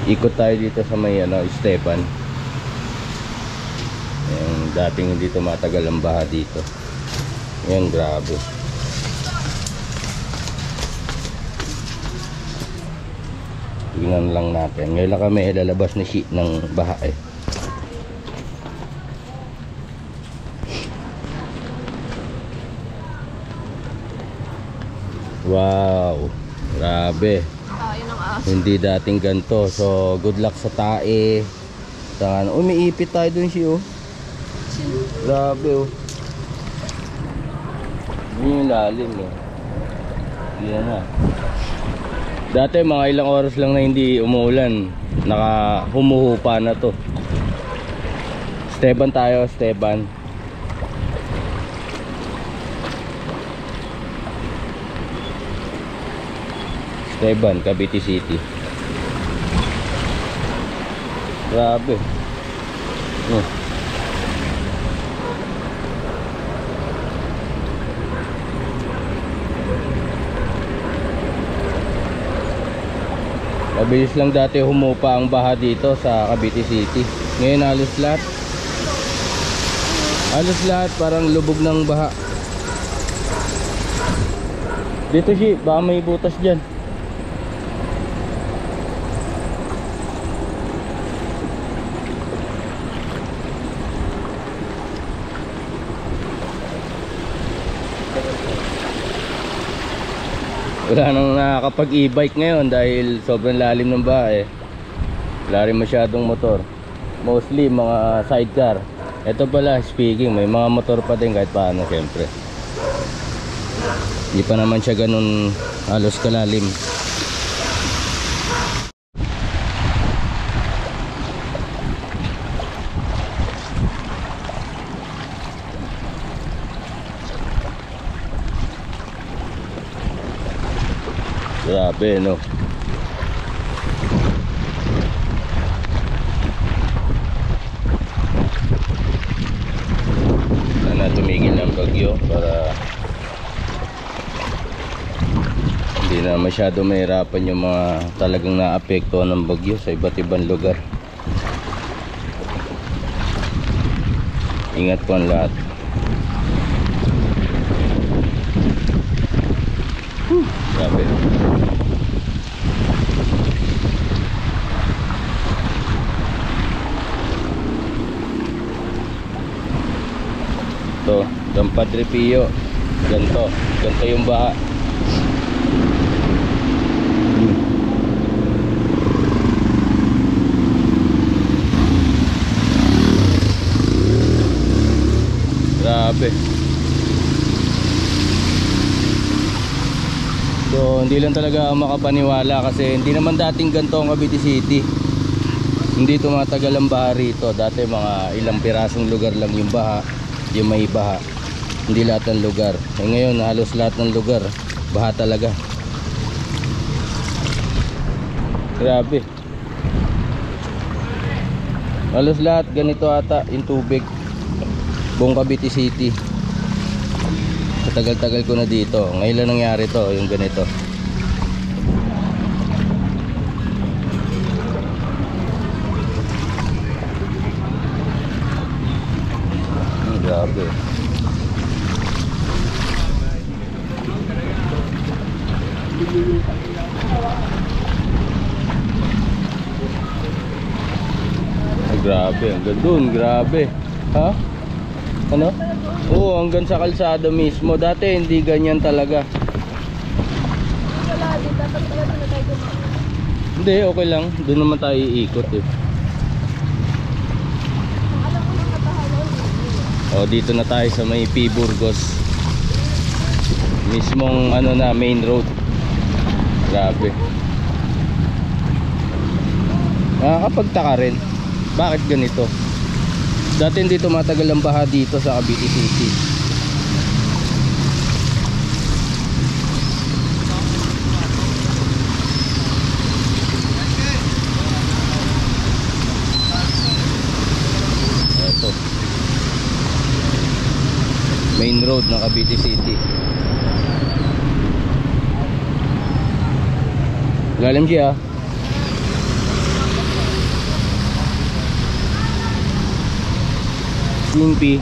Ikot tayo dito sa may Esteban. Yung dating hindi tumatagal ang baha dito. Yan, grabe. Tingnan lang natin. Ngayon lang kami ilalabas ni sheet ng baha eh. Wow, grabe. Hindi dating ganito. So good luck sa tae. May ipit tayo dun siya oh. Grabe oh. Hindi yung lalim oh. Hindi na. Dati mga ilang oras lang na hindi umuulan, humuhupa na to. Esteban tayo, Esteban. Esteban, Cavite City. Grabe. Mabilis lang dati humupa ang baha dito sa Cavite City. Ngayon halos lahat parang lubog ng baha. Dito si, baka may butas dyan. Wala nang nakakapag e-bike ngayon dahil sobrang lalim ng baha eh. Wala rin masyadong motor. Mostly mga sidecar. Ito pala, speaking, may mga motor pa din kahit paano syempre. Hindi pa naman siya ganun halos kalalim. Grabe no. Sana tumigil ng bagyo para hindi na masyado mahirapan yung mga talagang naapektuhan ng bagyo sa iba't ibang lugar. Ingat po ang lahat. Grabe. Ito, San Padre Pio. Ganto yung baha. Grabe. So hindi lang talaga makapaniwala kasi hindi naman dating ganito ang Cavite City. Hindi tumatagal ang baha rito. Dati mga ilang pirasong lugar lang yung baha, yung may baha. Hindi lahat ng lugar. Ngayon halos lahat ng lugar baha talaga. Grabe. Halos lahat ganito ata yung tubig. Buong Cavite City. Tagal-tagal ko na dito. Ngayon lang nangyari to, yung ganito. Grabe. Grabe, hanggang dun, grabe. Ha? Ano? Oo, hanggang sa kalsada mismo. Dati hindi ganyan talaga. Hindi, okay lang. Doon naman tayo iikot eh. O, dito na tayo sa may P. Burgos. Mismong main road. Grabe. Nakakapagtaka rin. Bakit ganito? Dati hindi tumatagal ang baha dito sa Cavite City. Ito. Main road ng Cavite City. Lalim siya. Queen P.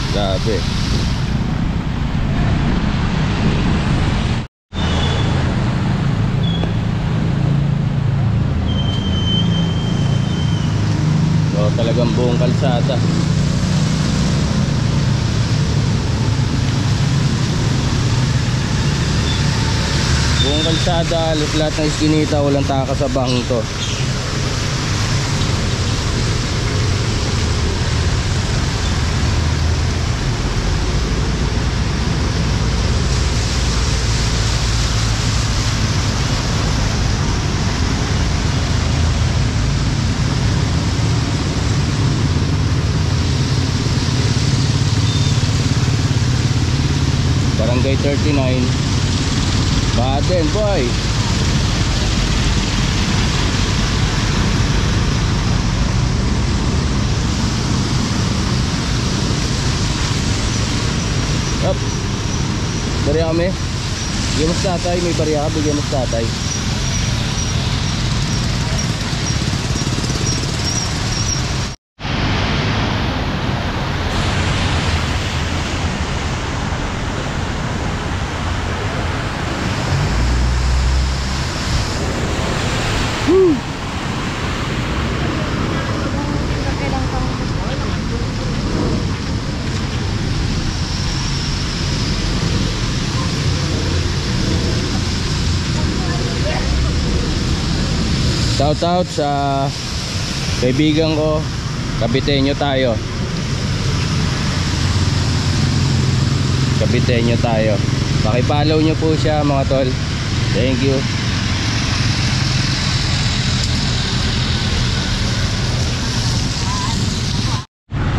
Grabe. So talagang buong kalsada. Buong kalsada, lahat ng iskinita, walang taka sa bangto. Barangay 39 Baden, boy. Up. Bariya kami. Bigyan mo sa tatay. May bariya ka, bigyan mo sa tatay. Shout out sa kaibigan ko, Kabitenyo tayo. Kabitenyo tayo. Paki-follow nyo po siya mga tol. Thank you.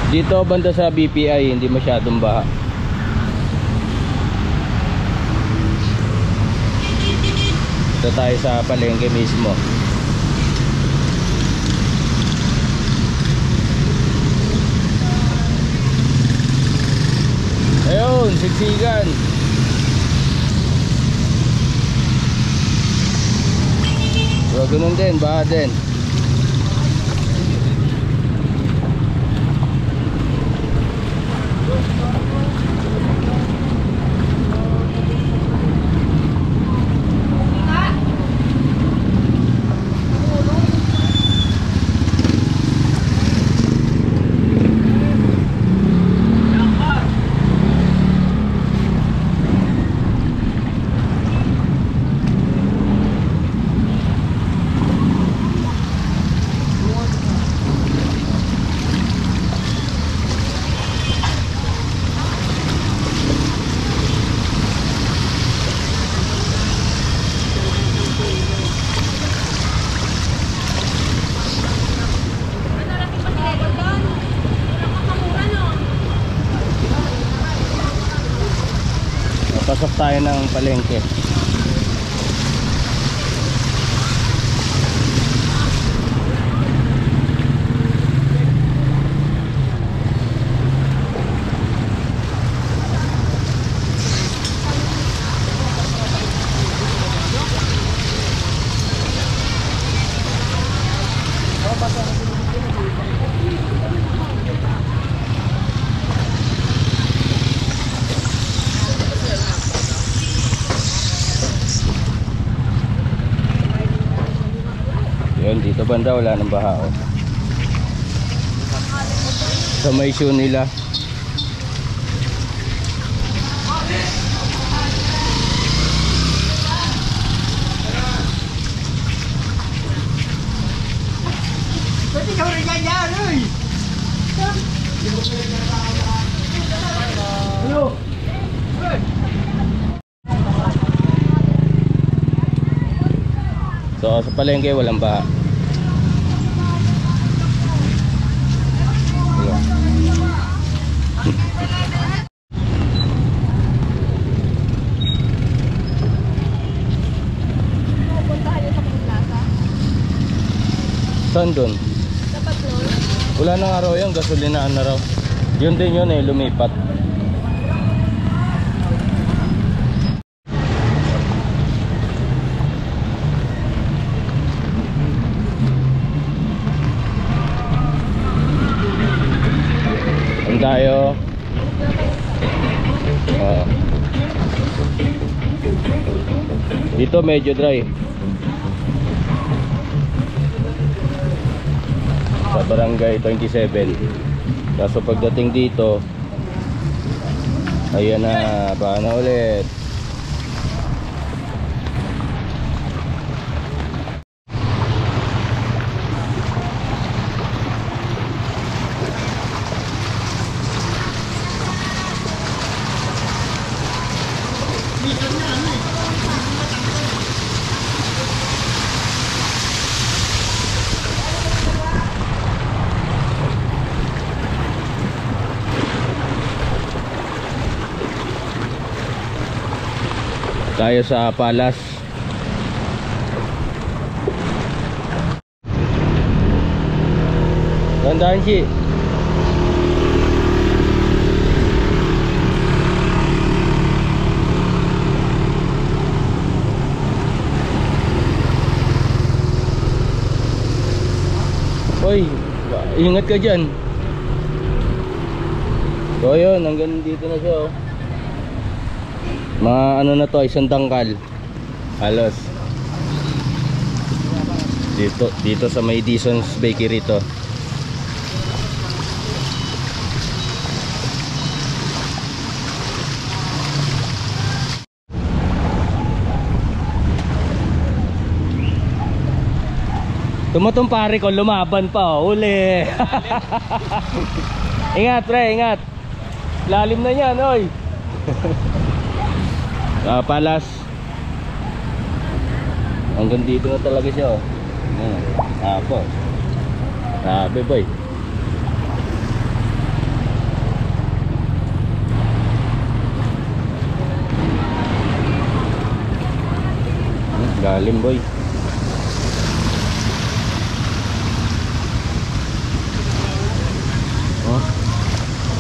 Dito banda sa BPI hindi masyadong baha. Dito tayo sa palengke mismo. Ayun, siksikan. So, ganun din, baha din. Pasok tayo ng palengke. Dito banda wala nang baha oh. Sa may shoe nila. So sa palengke walang baha. Saan doon? Dapat nun. Wala nang araw yan, gasolinaan na raw. Yun din yun eh, lumipat. Saan tayo? Dito medyo dry. Sa barangay 27. Kaso pagdating dito, ayan na, baka na ulit. Tayo sa Palas. Tandaan si. Hoy, ingat ka dyan. So yun, hanggang dito na siya oh. Mga ano na to, isang tangkal halos dito sa may Dison's Bakery to. Tumutong pare ko, lumaban pa oh. Uli. Ingat pre, ingat. Lalim na yan oy. Palas. Hanggang dito na talaga siya oh. Apo. Sabi boy. Lalim boy. Oh.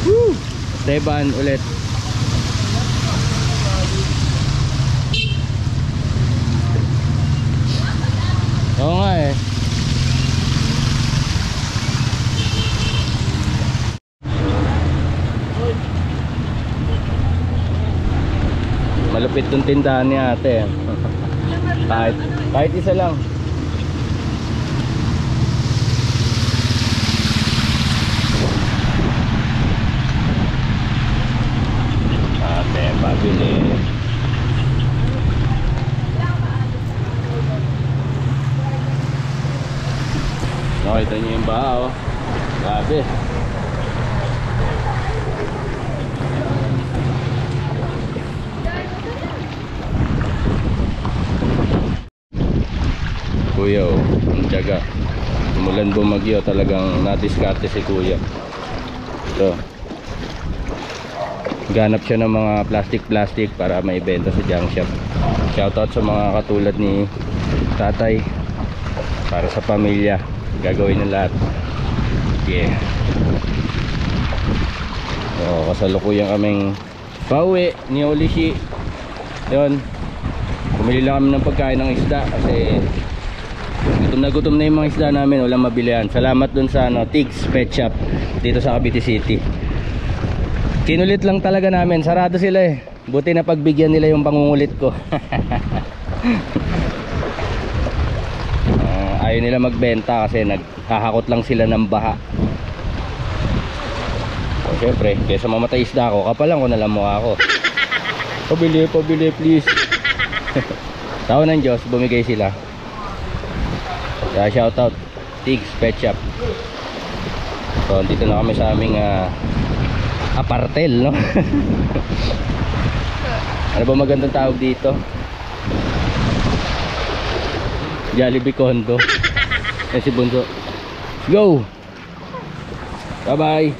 Woo! Esteban ulit. Oo nga eh. Malupit tong tindahan ni ate. Kahit isa lang. Ate, pabili. Nakita niyo yung baha oh. Grabe. Kuya oh, ang tiyaga. Umulan bumagyo, talagang nadiskarte si kuya. Ito. Ganap siya ng mga plastic para may benta sa junk shop. Shoutout sa mga katulad ni tatay. Para sa pamilya, gagawin ng lahat. Yeah. So, kasalukuyan kaming pauwi ni Olishi. Yun. Bumili lang kami ng pagkain ng isda kasi gutom na yung mga isda namin, walang mabilihan. Salamat dun sa Tigs Pet Shop dito sa Cavite City. Kinulit lang talaga namin, sarado sila eh. Buti na pagbigyan nila yung pangungulit ko. Ayaw nila magbenta kasi naghahakot lang sila ng baha. So syempre, kaysa mamatay isda ako, kapalan ko na lang mukha ako. Pabili please. Tao ng Diyos, bumigay sila. Kaya shoutout Tigs Pet Shop. So dito na kami sa aming apartel, no? Ano ba magandang tawag dito? Jollibee Condo. Si Bunso. Go! Bye bye.